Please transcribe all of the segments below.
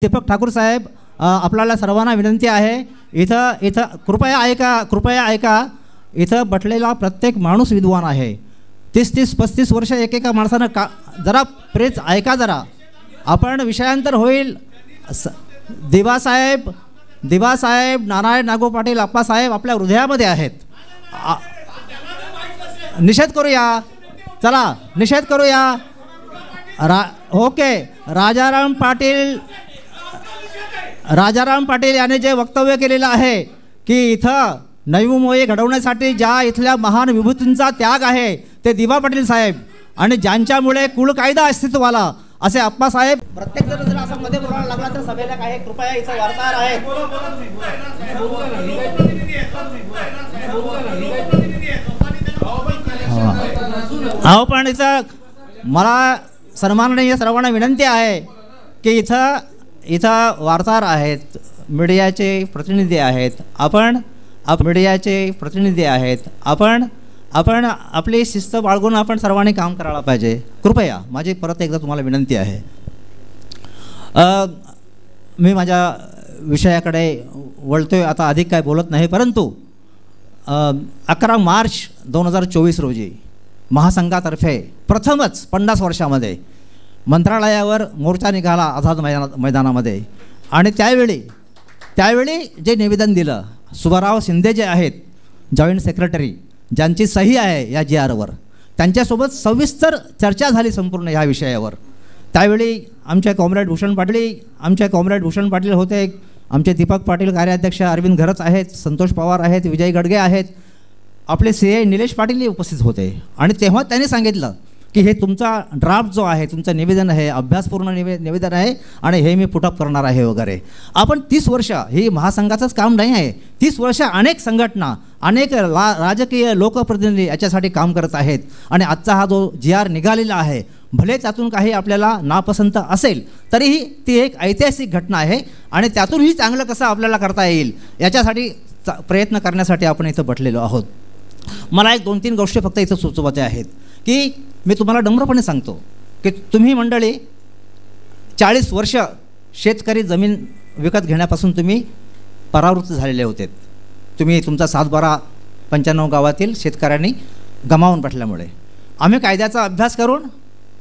दीपक ठाकूर साहेब, आपल्याला सर्वांना विनंती आहे, इथं कृपया ऐका. इथं बसलेला प्रत्येक माणूस विद्वान आहे. 30-35 वर्ष एकेका माणसानं जरा प्रेज ऐका जरा. आपण विषयांतर होईल. दिवासाहेब, नारायण नागो पाटील आप्पासाहेब आपल्या हृदयामध्ये आहेत. निषेध करूया, चला निषेध करूया. ओके. राजाराम पाटील यांनी जे वक्तव्य केलेलं आहे की इथं नवी मुंबई घडवण्यासाठी ज्या इथल्या महान विभूतींचा त्याग आहे ते दिवा पाटील साहेब, आणि ज्यांच्यामुळे कुळ कायदा अस्तित्वाला, असे आप्पासाहेब. प्रत्येक जण जर असं मध्ये बोलायला लागला तर सभेला काय, कृपया इथं वार्ताहर आहेत. अहो पण इथं मला सन्माननीय सर्वांना विनंती आहे की इथं वार्ताहर आहेत, मीडियाचे प्रतिनिधी आहेत, आपण आपली शिस्त बाळगून आपण सर्वांनी काम करायला पाहिजे. कृपया माझी परत एकदा तुम्हाला विनंती आहे. मी माझ्या विषयाकडे वळतोय आता, अधिक काय बोलत नाही. परंतु 11 मार्च 2024 रोजी महासंघातर्फे प्रथमच 50 वर्षामध्ये मंत्रालयावर मोर्चा निघाला आझाद मैदानामध्ये. आणि त्यावेळी जे निवेदन दिलं, सुभाराव शिंदे जे आहेत जॉईंट सेक्रेटरी, ज्यांची सही आहे या GRवर, त्यांच्यासोबत सविस्तर चर्चा झाली संपूर्ण ह्या विषयावर. त्यावेळी आमचे कॉम्रेड भूषण पाटील होते, आमचे दीपक पाटील कार्याध्यक्ष अरविंद घरच आहेत, संतोष पवार आहेत, विजय गडगे आहेत, आपले CA निलेश पाटीलही उपस्थित होते. आणि तेव्हा त्यांनी सांगितलं की हे तुमचा ड्राफ्ट जो आहे, तुमचं निवेदन आहे, अभ्यासपूर्ण निवेदन आहे आणि हे मी पुटअप करणार आहे वगैरे. आपण 30 वर्ष, ही महासंघाचंच काम नाही आहे, 30 वर्ष अनेक संघटना, अनेक राजकीय लोकप्रतिनिधी याच्यासाठी काम करत आहेत. आणि आजचा हा जो GR निघालेला आहे, भले त्यातून काही आपल्याला नापसंत असेल तरीही ती एक ऐतिहासिक घटना आहे. आणि त्यातूनही चांगलं कसं आपल्याला करता येईल याच्यासाठी प्रयत्न करण्यासाठी आपण इथं बसलेलो आहोत. मला 1-2-3 गोष्टी फक्त इथं सुचवायच्या आहेत की मी तुम्हाला नम्रपणे सांगतो की तुम्ही मंडळी 40 वर्ष शेतकरी जमीन विकत घेण्यापासून तुम्ही परावृत्त झालेले होते. तुम्ही तुमचा 7-12-95 गावातील शेतकऱ्यांनी गमावून बसल्यामुळे आम्ही कायद्याचा अभ्यास करून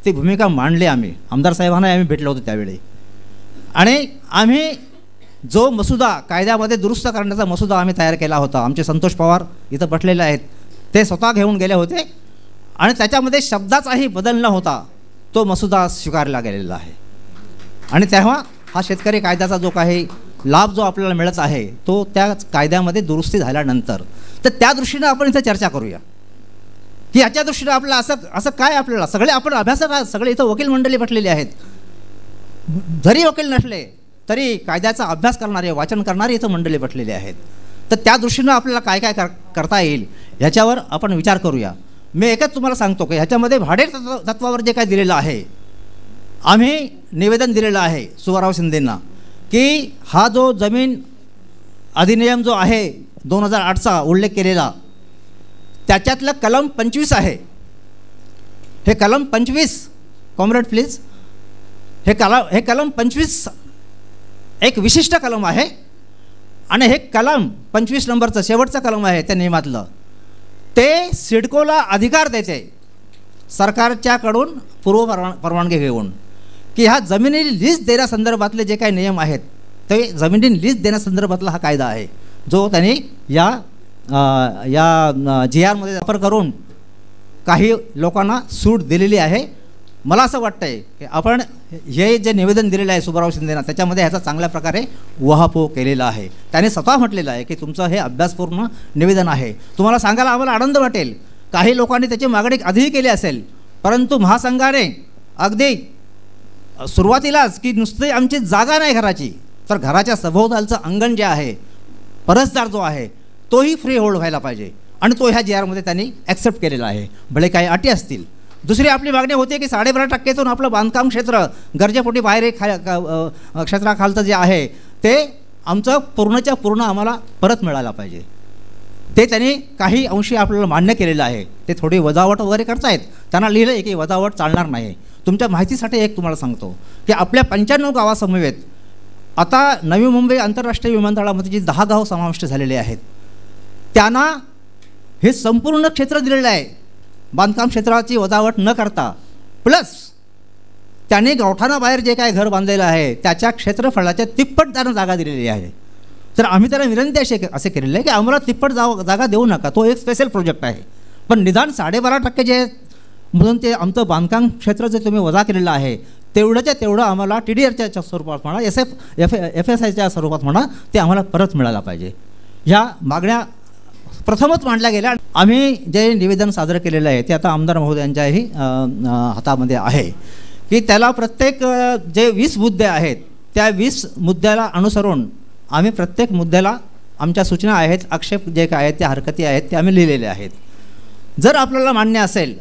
ती भूमिका मांडली. आम्ही आमदार साहेबांना आम्ही भेटलो होतो त्यावेळी. आणि आम्ही जो मसुदा कायद्यामध्ये दुरुस्त करण्याचा मसुदा आम्ही तयार केला होता, आमचे संतोष पवार इथं बसलेले आहेत, ते स्वतः घेऊन गेले होते. आणि त्याच्यामध्ये शब्दाचाही बदल न होता तो मसुदा स्वीकारला गेलेला आहे. आणि तेव्हा हा शेतकरी कायद्याचा जो काही लाभ जो आपल्याला मिळत आहे तो त्या कायद्यामध्ये दुरुस्ती झाल्यानंतर, तर त्या दृष्टीनं आपण इथं चर्चा करूया की याच्या दृष्टीनं आपल्याला असं काय, आपल्याला सगळे आपण अभ्यासक आहात, सगळे इथं वकील मंडळी बसलेली आहेत. जरी वकील नसले तरी कायद्याचा अभ्यास करणारे, वाचन करणारे इथं मंडळी बसलेले आहेत. तर त्या दृष्टीनं आपल्याला काय काय करता येईल याच्यावर आपण विचार करूया. मी एकच तुम्हाला सांगतो की ह्याच्यामध्ये भाडे तत्वावर जे काय दिलेलं आहे, आम्ही निवेदन दिलेलं आहे सुभाराव शिंदेंना की हा जो जमीन अधिनियम जो आहे 2008चा उल्लेख केलेला, त्याच्यातलं कलम 25 आहे. हे कलम 25, कॉम्रेड प्लीज, हे कलम 25 एक विशिष्ट कलम आहे. आणि हे कलम 25 नंबरचं शेवटचं कलम आहे त्या नियमातलं, ते सिडकोला अधिकार देते सरकारच्याकडून पूर्व परवानगी घेऊन की ह्या जमिनी लीज देण्यासंदर्भातले जे काही नियम आहेत ते जमिनी लीज देण्यासंदर्भातला हा कायदा आहे जो त्यांनी या GRमध्ये वापर करून काही लोकांना सूट दिलेली आहे. मला असं वाटतंय की आपण हे जे निवेदन दिलेलं आहे सुभाराव शिंदेना, त्याच्यामध्ये ह्याचा चांगल्या प्रकारे उहापोह केलेला आहे. त्याने स्वतः म्हटलेलं आहे की तुमचं हे अभ्यासपूर्ण निवेदन आहे. तुम्हाला सांगायला आम्हाला आनंद वाटेल, काही लोकांनी त्याची मागणी आधीही केली असेल, परंतु महासंघाने अगदी सुरुवातीलाच की नुसती आमची जागा नाही घराची, तर घराच्या सभोवतालचं अंगण जे आहे, परसदार जो आहे, तोही फ्री होल्ड व्हायला पाहिजे. आणि तो ह्या GRमध्ये त्यांनी ॲक्सेप्ट केलेला आहे, भले काही अटी असतील. दुसरी आपली मागणी होती की 12.5% आपलं बांधकाम क्षेत्र गरजेपोटी बाहेर एक क्षेत्राखालचं जे आहे ते आमचं पूर्णच्या पूर्ण आम्हाला परत मिळायला पाहिजे. ते त्यांनी काही अंशी आपल्याला मान्य केलेलं आहे. ते थोडी वजावट वगैरे करतायत, त्यांना लिहिलं आहे की वजावट चालणार नाही. तुमच्या माहितीसाठी एक तुम्हाला सांगतो की आपल्या 95 गावासमवेत आता नवी मुंबई आंतरराष्ट्रीय विमानतळामध्ये जी 10 गाव समाविष्ट झालेले आहेत त्यांना हे संपूर्ण क्षेत्र दिलेलं आहे बांधकाम क्षेत्राची वजावट न करता, प्लस त्यांनी गावठाणाबाहेर जे काय घर बांधलेलं आहे त्याच्या क्षेत्रफळाच्या तिप्पट त्यांना जागा दिलेली आहे. तर आम्ही त्याला विनंती असे केलेली आहे की आम्हाला तिप्पट जागा देऊ नका, तो एक स्पेशल प्रोजेक्ट आहे, पण निदान 12.5% जे म्हणून ते आमचं बांधकाम क्षेत्र जे तुम्ही वजा केलेलं आहे तेवढंच्या तेवढं आम्हाला TDRच्या स्वरूपात म्हणा, FSIच्या स्वरूपात म्हणा, ते आम्हाला परत मिळायला पाहिजे. ह्या मागण्या प्रथमच मांडल्या गेल्या. आम्ही जे निवेदन सादर केलेलं आहे ते आता आमदार महोदयांच्याही हातामध्ये आहे की त्याला प्रत्येक जे 20 मुद्दे आहेत त्या 20 मुद्द्याला अनुसरून आम्ही प्रत्येक मुद्द्याला आमच्या सूचना आहेत, आक्षेप जे काय आहेत, त्या हरकती आहेत ते आम्ही लिहिलेले आहेत. जर आपल्याला मान्य असेल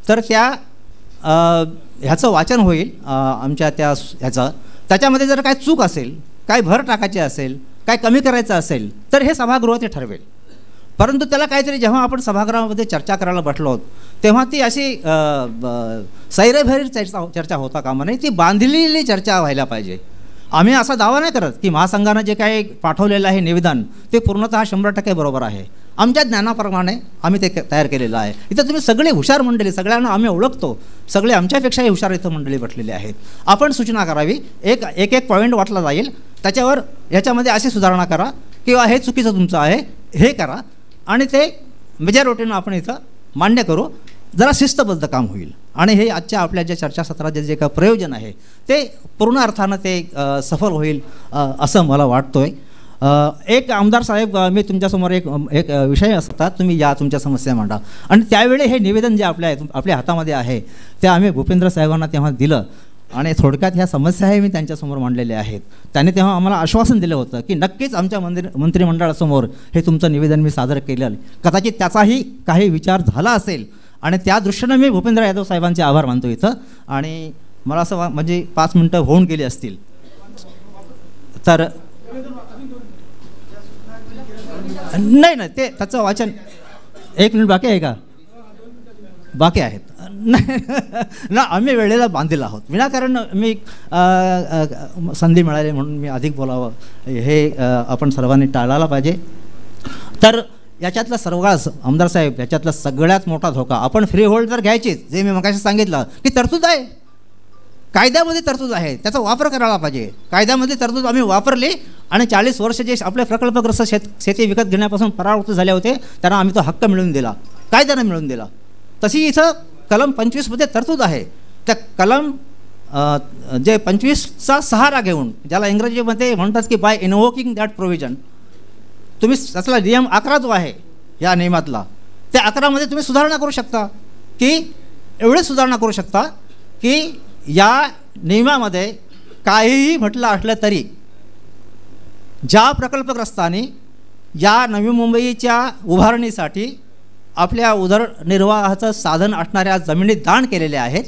तर त्या ह्याचं वाचन होईल आमच्या त्याच्यामध्ये जर काय चूक असेल, काय भर टाकायची असेल, काय कमी करायचं असेल तर हे सभागृह ते ठरवेल. परंतु त्याला काहीतरी जेव्हा आपण सभागृहामध्ये चर्चा करायला बसलो तेव्हा ती अशी सैरेभैर चर्चा होता कामा नये, ती बांधलेली चर्चा व्हायला पाहिजे. आम्ही असा दावा नाही करत की महासंघानं जे काही पाठवलेलं आहे निवेदन ते पूर्णतः 100% बरोबर आहे. आमच्या ज्ञानाप्रमाणे आम्ही ते तयार केलेलं आहे. इथं तुम्ही सगळे हुशार मंडळी, सगळ्यांना आम्ही ओळखतो, सगळे आमच्यापेक्षाही हुशार इथं मंडळी बसलेली आहेत. आपण सूचना करावी, एक पॉईंट वाटला जाईल, त्याच्यावर ह्याच्यामध्ये अशी सुधारणा करा किंवा हे चुकीचं तुमचं आहे हे करा आणि ते मेजॉरिटीनं आपण इथं मान्य करू. जरा शिस्तबद्ध काम होईल आणि हे आजच्या आपल्या ज्या चर्चासत्राचे जे काय प्रयोजन आहे ते पूर्ण अर्थानं ते सफल होईल असं मला वाटतोय. एक आमदार साहेब, मी तुमच्यासमोर एक विषय असतात, तुम्ही या तुमच्या समस्या मांडा आणि त्यावेळी हे निवेदन जे आपल्या हातामध्ये आहे ते आम्ही भूपेंद्र साहेबांना तेव्हा दिलं आणि थोडक्यात ह्या समस्याही मी त्यांच्यासमोर मांडलेल्या आहेत. त्यांनी तेव्हा आम्हाला आश्वासन दिलं होतं की नक्कीच आमच्या मंत्रिमंडळासमोर हे तुमचं निवेदन मी सादर केलं. कदाचित त्याचाही काही विचार झाला असेल आणि त्या दृष्टीनं मी भूपेंद्र यादव साहेबांचे आभार मानतो इथं. आणि मला असं म्हणजे 5 मिनटं होऊन गेली असतील तर नाही ते त्याचं वाचन 1 मिनिट बाकी आहे का? बाकी आहेत ना, आम्ही वेळेला बांधलेला आहोत. विनाकारण मी संधी मिळाली म्हणून मी अधिक बोलावं हे आपण सर्वांनी टाळायला पाहिजे. तर याच्यातला सर्वात आमदार साहेब याच्यातला सगळ्यात मोठा धोका, आपण फ्री होल्ड तर घ्यायचीच, जे मी मगाशी सांगितलं की तरतूद आहे, कायद्यामध्ये तरतूद आहे, त्याचा वापर करायला पाहिजे. कायद्यामध्ये तरतूद आम्ही वापरली आणि 40 वर्ष जे आपले प्रकल्पग्रस्त शेती विकत घेण्यापासून परावृत्त झाले होते त्यांना आम्ही तो हक्क मिळवून दिला, कायद्यानं मिळवून दिला. तशी इथं कलम 25मध्ये तरतूद आहे. त्या कलम जे 25चा सहारा घेऊन, ज्याला इंग्रजीमध्ये म्हणतात की बाय इन्व्होकिंग दॅट प्रोव्हिजन, तुम्ही त्यातला नियम 11 जो आहे या नियमातला, त्या 11मध्ये तुम्ही सुधारणा करू शकता की एवढे सुधारणा करू शकता की या नियमामध्ये काहीही म्हटलं असलं तरी ज्या प्रकल्पग्रस्तांनी या नवी मुंबईच्या उभारणीसाठी आपल्या उदरनिर्वाहाचं साधन असणाऱ्या जमिनी दान केलेल्या आहेत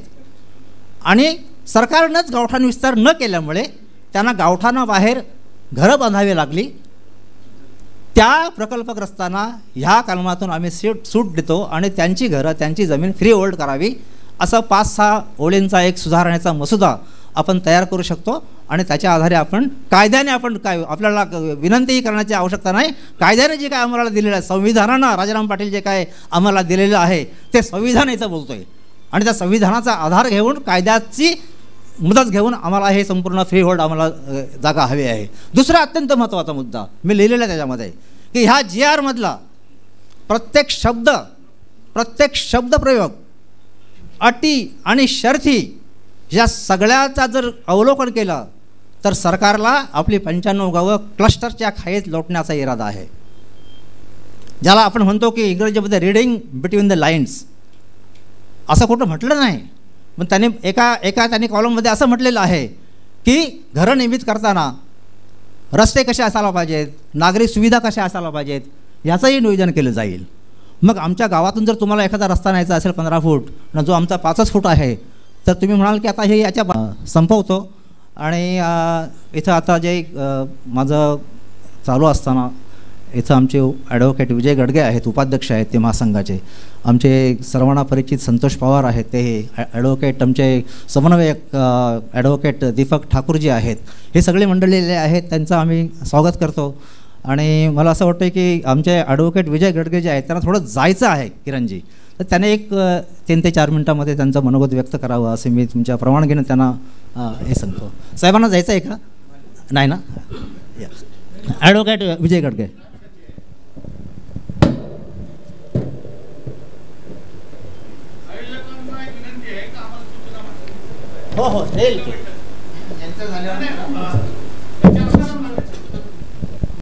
आणि सरकारनंच गावठाण विस्तार न केल्यामुळे त्यांना गावठाणाबाहेर घरं बांधावी लागली, त्या प्रकल्पग्रस्तांना ह्या कलमातून आम्ही सूट देतो आणि त्यांची घरं, त्यांची जमीन फ्री होल्ड करावी असं 5-6 ओळींचा एक सुधारण्याचा मसुदा आपण तयार करू शकतो आणि त्याच्या आधारे आपण कायद्याने आपण काय आपल्याला विनंतीही करण्याची आवश्यकता नाही. कायद्याने जे काय आम्हाला दिलेलं आहे, संविधानानं राजाराम पाटील जे काय आम्हाला दिलेलं आहे ते संविधान इथं बोलतोय आणि त्या संविधानाचा आधार घेऊन कायद्याची मुदत घेऊन आम्हाला हे संपूर्ण फ्री होल्ड आम्हाला जागा हवी आहे. दुसरा अत्यंत महत्त्वाचा मुद्दा मी लिहिलेला त्याच्यामध्ये की ह्या GR मधला प्रत्येक शब्द प्रयोग, अटी आणि शर्थी या सगळ्याचा जर अवलोकन केलं तर सरकारला आपली 95 गावं क्लस्टरच्या खाईत लोटण्याचा इरादा आहे. ज्याला आपण म्हणतो की इंग्रजीमध्ये रीडिंग बिटवीन द लाईन्स, असं कुठं म्हटलं नाही, पण त्यांनी त्यांनी कॉलममध्ये असं म्हटलेलं आहे की घरं निर्मित करताना रस्ते कसे असायला पाहिजेत, नागरिक सुविधा कशा असायला पाहिजेत याचंही नियोजन केलं जाईल. मग आमच्या गावातून जर तुम्हाला एखादा रस्ता न्यायचा असेल 15 फूट ना जो आमचा 5च फूट आहे तर तुम्ही म्हणाल की आता हे याच्या संपवतो आणि इथं आता जे माझं चालू असताना इथं आमचे ॲडव्होकेट विजय गडगे आहेत, उपाध्यक्ष आहेत ते महासंघाचे. आमचे सर्वांना परिचित संतोष पवार आहेत, ते ॲडव्होकेट आमचे समन्वयक ॲडव्होकेट दीपक ठाकूरजी आहेत. हे सगळे मंडळीले आहेत, त्यांचं आम्ही स्वागत करतो. आणि मला असं वाटतं की आमचे ॲडव्होकेट विजय गडगे जे आहेत त्यांना थोडं जायचं आहे किरणजी, तर त्याने एक 3 ते 4 मिनटामध्ये त्यांचं मनोगत व्यक्त करावं असं मी तुमच्या परवानगीनं त्यांना हे सांगतो. साहेबांना जायचं आहे का? नाही ना? ॲडव्होकेट विजय गडगे. हो हो, येईल.